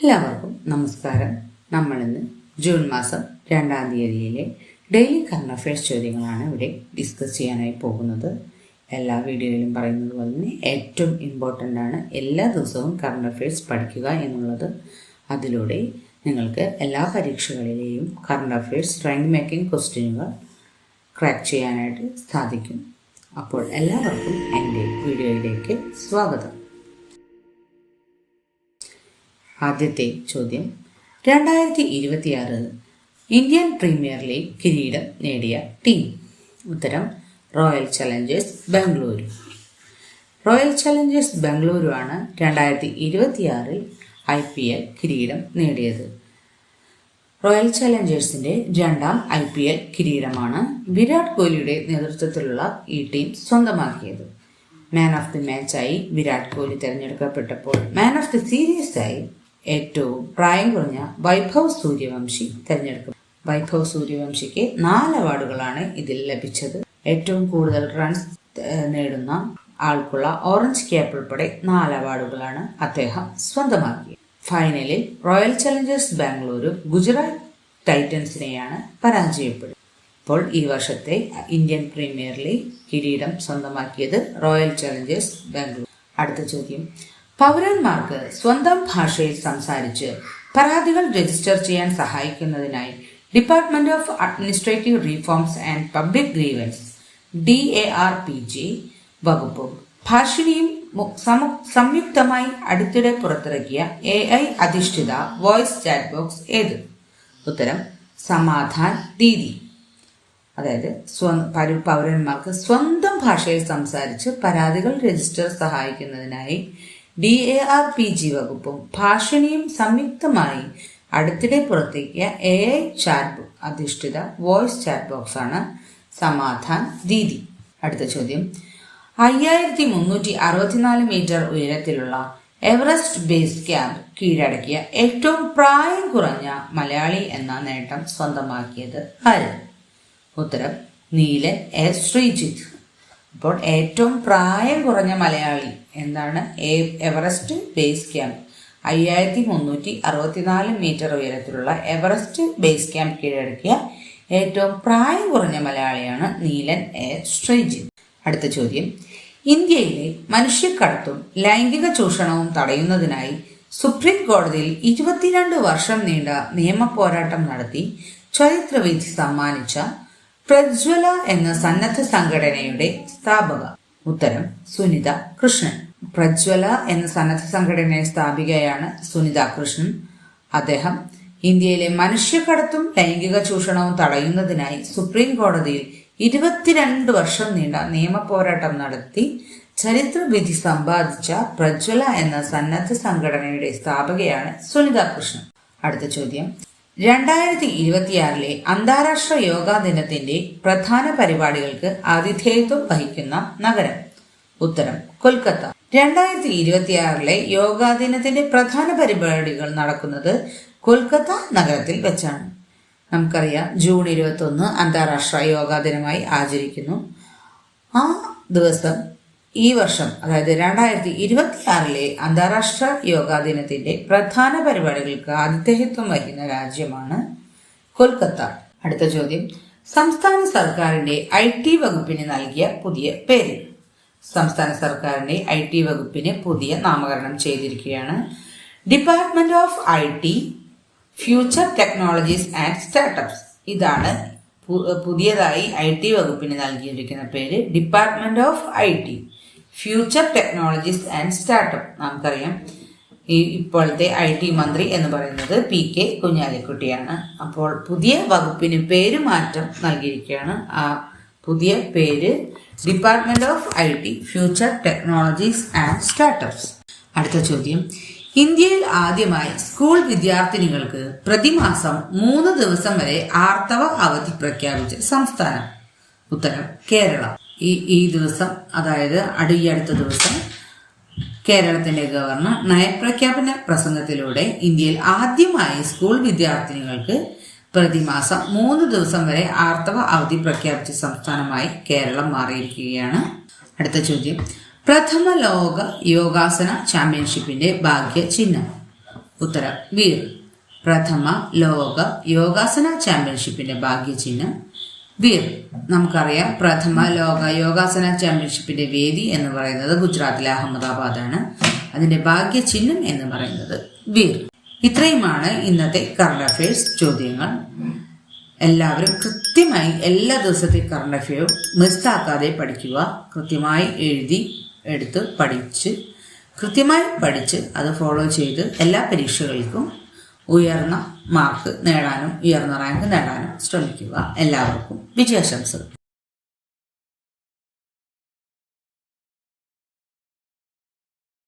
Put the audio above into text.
എല്ലാവർക്കും നമസ്കാരം. നമ്മളിന്ന് ജൂൺ മാസം 2-ാം തീയതിയിലെ ഡെയിലി കറണ്ട് അഫയേഴ്സ് ചോദ്യങ്ങളാണ് ഇവിടെ ഡിസ്കസ് ചെയ്യാനായി പോകുന്നത്. എല്ലാ വീഡിയോയിലും പറയുന്നത് പോലെ തന്നെ ഏറ്റവും ഇമ്പോർട്ടൻ്റ് ആണ് എല്ലാ ദിവസവും കറണ്ട് അഫയേഴ്സ് പഠിക്കുക എന്നുള്ളത്. അതിലൂടെ നിങ്ങൾക്ക് എല്ലാ പരീക്ഷകളിലെയും കറണ്ട് അഫയേഴ്സ് റാങ്ക് മേക്കിംഗ് ക്വസ്റ്റ്യനുകൾ ക്രാക്ക് ചെയ്യാനായിട്ട് സാധിക്കും. അപ്പോൾ എല്ലാവർക്കും എൻ്റെ വീഡിയോയിലേക്ക് സ്വാഗതം. ആദ്യത്തെ ചോദ്യം, 2026 ഇന്ത്യൻ പ്രീമിയർ ലീഗ് കിരീടം നേടിയ ടീം. ഉത്തരം Royal Challengers Bengaluru. Royal Challengers Bengaluru ആണ് 2026 IPL കിരീടം നേടിയത്. റോയൽ ചലഞ്ചേഴ്സിന്റെ 2ാം IPL കിരീടമാണ് വിരാട് കോഹ്ലിയുടെ നേതൃത്വത്തിലുള്ള ഈ ടീം സ്വന്തമാക്കിയത്. മാൻ ഓഫ് ദി മാച്ചായി വിരാട് കോഹ്ലി തിരഞ്ഞെടുക്കപ്പെട്ടപ്പോൾ മാൻ ഓഫ് ദി സീരീസായി ഏറ്റവും പ്രായം കുറഞ്ഞ വൈഭവ് സൂര്യവംശി തിരഞ്ഞെടുക്കും. വൈഭവ് സൂര്യവംശിക്ക് 4 അവാർഡുകളാണ് ഇതിൽ ലഭിച്ചത്. ഏറ്റവും കൂടുതൽ റൺസ് നേടുന്ന ആൾക്കുള്ള ഓറഞ്ച് ക്യാപ്പ് ഉൾപ്പെടെ 4 അവാർഡുകളാണ് അദ്ദേഹം സ്വന്തമാക്കിയത്. ഫൈനലിൽ റോയൽ ചലഞ്ചേഴ്സ് ബാംഗ്ലൂരു ഗുജറാത്ത് ടൈറ്റൻസിനെയാണ് പരാജയപ്പെടുന്നത്. ഇപ്പോൾ ഈ വർഷത്തെ ഇന്ത്യൻ പ്രീമിയർ ലീഗ് കിരീടം സ്വന്തമാക്കിയത് റോയൽ ചലഞ്ചേഴ്സ് ബാംഗ്ലൂർ. അടുത്ത ചോദ്യം, പൗരന്മാർക്ക് സ്വന്തം ഭാഷയിൽ സംസാരിച്ച് പരാതികൾ രജിസ്റ്റർ ചെയ്യാൻ സഹായിക്കുന്നതിനായി department of administrative reforms and public grievance DARPG വകുപ്പും ഭാഷിണിയും സംയുക്തമായി അടുത്തിടെ പുറത്തിറക്കിയ AI അധിഷ്ഠിത വോയിസ് ചാറ്റ് ബോക്സ് ഏത്? ഉത്തരം സമാധാൻ ദീദി. അതായത് പൗരന്മാർക്ക് സ്വന്തം ഭാഷയിൽ സംസാരിച്ച് പരാതികൾ രജിസ്റ്റർ സഹായിക്കുന്നതിനായി DARPG വകുപ്പും ഭാഷിണിയും സംയുക്തമായി അടുത്തിടെ പുറത്തേക്കിയ AI ചാറ്റ് അധിഷ്ഠിത വോയിസ് ചാറ്റ് ബോക്സ് ആണ് സമാധാൻ ദീദി. അടുത്ത ചോദ്യം, 5364 മീറ്റർ ഉയരത്തിലുള്ള എവറസ്റ്റ് ബേസ് ക്യാമ്പ് കീഴടക്കിയ ഏറ്റവും പ്രായം കുറഞ്ഞ മലയാളി എന്ന നേട്ടം സ്വന്തമാക്കിയത് ആര്? ഉത്തരം നീലൻ ശ്രീജിത്ത്. അപ്പോൾ ഏറ്റവും പ്രായം കുറഞ്ഞ മലയാളി എന്താണ്? എവറസ്റ്റ് ബേസ് ക്യാമ്പ് 5364 മീറ്റർ ഉയരത്തിലുള്ള എവറസ്റ്റ് ബേസ് ക്യാമ്പ് കീഴടക്കിയ ഏറ്റവും പ്രായം കുറഞ്ഞ മലയാളിയാണ് നീലൻ ശ്രീജിത്ത്. അടുത്ത ചോദ്യം, ഇന്ത്യയിലെ മനുഷ്യക്കടത്തും ലൈംഗിക ചൂഷണവും തടയുന്നതിനായി സുപ്രീം കോടതിയിൽ 22 വർഷം നീണ്ട നിയമ പോരാട്ടം നടത്തി ചരിത്രവിധി സമ്മാനിച്ച പ്രജ്വല എന്ന സന്നദ്ധ സംഘടനയുടെ സ്ഥാപക. ഉത്തരം സുനിത കൃഷ്ണൻ. പ്രജ്വല എന്ന സന്നദ്ധ സംഘടനയുടെ സ്ഥാപികയാണ് സുനിത കൃഷ്ണൻ. അദ്ദേഹം ഇന്ത്യയിലെ മനുഷ്യക്കടത്തും ലൈംഗിക ചൂഷണവും തടയുന്നതിനായി സുപ്രീം കോടതിയിൽ 22 വർഷം നീണ്ട നിയമ പോരാട്ടം നടത്തി ചരിത്രവിധി സമ്പാദിച്ച പ്രജ്വല എന്ന സന്നദ്ധ സംഘടനയുടെ സ്ഥാപകയാണ് സുനിത കൃഷ്ണൻ. അടുത്ത ചോദ്യം, 2026 അന്താരാഷ്ട്ര യോഗാ ദിനത്തിന്റെ പ്രധാന പരിപാടികൾക്ക് ആതിഥേയത്വം വഹിക്കുന്ന നഗരം? ഉത്തരം കൊൽക്കത്ത. 2026 യോഗാ ദിനത്തിന്റെ പ്രധാന പരിപാടികൾ നടക്കുന്നത് കൊൽക്കത്ത നഗരത്തിൽ വെച്ചാണ്. നമുക്കറിയാം, ജൂൺ 21 അന്താരാഷ്ട്ര യോഗാ ദിനമായി ആചരിക്കുന്നു. ആ ദിവസം ഈ വർഷം, അതായത് 2026 അന്താരാഷ്ട്ര യോഗാ ദിനത്തിന്റെ പ്രധാന പരിപാടികൾക്ക് ആതിഥേയത്വം വഹിക്കുന്ന രാജ്യമാണ് കൊൽക്കത്ത. അടുത്ത ചോദ്യം, സംസ്ഥാന സർക്കാരിന്റെ IT വകുപ്പിന് നൽകിയ പുതിയ പേര്? സംസ്ഥാന സർക്കാരിന്റെ IT വകുപ്പിന് പുതിയ നാമകരണം ചെയ്തിരിക്കുകയാണ്. Department of IT future technologies and startups. ഇതാണ് പുതിയതായി IT വകുപ്പിന് നൽകിയിരിക്കുന്ന പേര്. Department of IT future technologies and startup. നമുക്കറിയാം, ഇപ്പോഴത്തെ IT മന്ത്രി എന്ന് പറയുന്നത് PK കുഞ്ഞാലിക്കുട്ടിയാണ്. അപ്പോൾ പുതിയ വകുപ്പിന് പേരുമാറ്റം നൽകിയിരിക്കുകയാണ്. ആ പുതിയ പേര് department of IT future technologies and startups. അടുത്ത ചോദ്യം, ഇന്ത്യയിൽ ആദ്യമായി സ്കൂൾ വിദ്യാർത്ഥിനികൾക്ക് പ്രതിമാസം 3 ദിവസം വരെ ആർത്തവ അവധി പ്രഖ്യാപിച്ച സംസ്ഥാനം? ഉത്തരം കേരളം. ഈ ദിവസം, അതായത് അടുത്ത ദിവസം കേരളത്തിന്റെ ഗവർണർ നയപ്രഖ്യാപന പ്രസംഗത്തിലൂടെ ഇന്ത്യയിൽ ആദ്യമായി സ്കൂൾ വിദ്യാർത്ഥിനികൾക്ക് പ്രതിമാസം 3 ദിവസം വരെ ആർത്തവ അവധി പ്രഖ്യാപിച്ച സംസ്ഥാനമായി കേരളം മാറിയിരിക്കുകയാണ്. അടുത്ത ചോദ്യം, പ്രഥമ ലോക യോഗാസന ചാമ്പ്യൻഷിപ്പിന്റെ ഭാഗ്യ ചിഹ്നം? ഉത്തരം വീർ. പ്രഥമ ലോക യോഗാസന ചാമ്പ്യൻഷിപ്പിന്റെ ഭാഗ്യചിഹ്നം വീർ. നമുക്കറിയാം പ്രഥമ ലോക യോഗാസന ചാമ്പ്യൻഷിപ്പിന്റെ വേദി എന്ന് പറയുന്നത് ഗുജറാത്തിലെ അഹമ്മദാബാദാണ്. അതിന്റെ ഭാഗ്യചിഹ്നം എന്ന് പറയുന്നത് വീർ. ഇത്രയുമാണ് ഇന്നത്തെ കറണ്ട് അഫയേഴ്സ് ചോദ്യങ്ങൾ. എല്ലാവരും കൃത്യമായി എല്ലാ ദിവസത്തെ കറണ്ട് അഫയറും മിസ്സാക്കാതെ പഠിക്കുക. കൃത്യമായി എഴുതി എടുത്ത് കൃത്യമായി പഠിച്ച് അത് ഫോളോ ചെയ്ത് എല്ലാ പരീക്ഷകൾക്കും ഉയർന്ന മാർക്ക് നേടാനും ഉയർന്ന റാങ്ക് നേടാനും ശ്രമിക്കുക. എല്ലാവർക്കും വിജയാശംസകൾ.